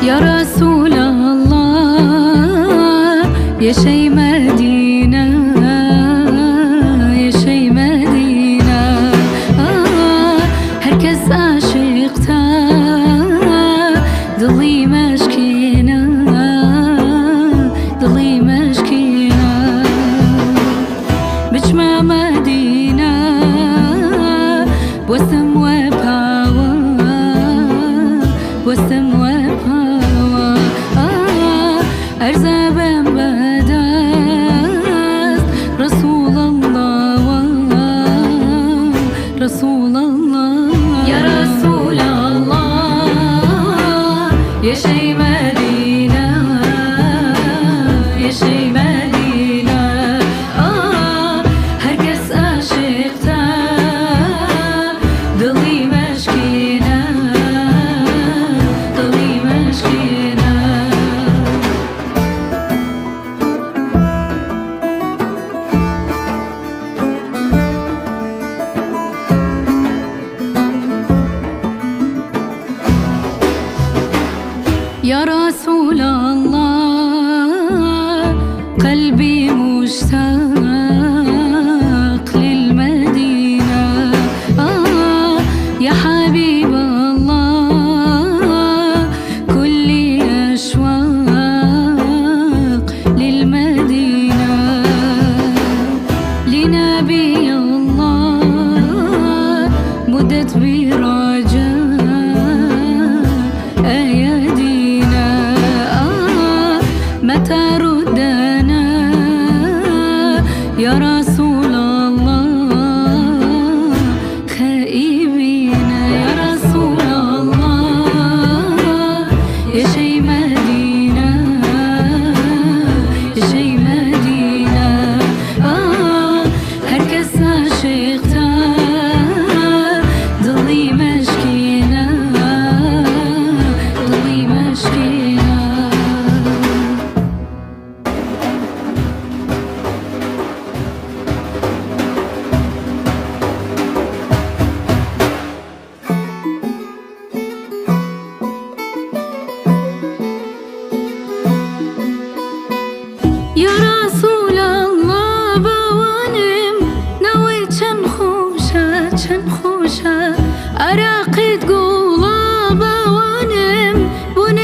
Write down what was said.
يا رسول الله يا شي مدينة، يا شي مدينة. هركز عاشقتا ضلي مشكينة، ضلي مشكينة. بجمع مدينة وسم وبهوا، وسم وبهوا. أرزابن بدست رسول الله، رسول الله. يا رسول الله يا شي مدينة، يا شي مدينة. هركز عاشقتا ضلي مشكينة، ضلي مشكينة. يا رسول الله قلبي مشتاق للمدينة. يا حبيب الله كلي أشواق للمدينة. لنبي الله مدت برجاء أيدينا. متى ردنا يا رسول الله خائبين. يا رسول الله يا شي مدينة، يا شي مدينة. هركز عاشقتا ضلي مشكينة، ضلي مشكينة. يا رسول الله بوانم نويت شنخوشة، شنخوشة أراقد قولا بوانم بون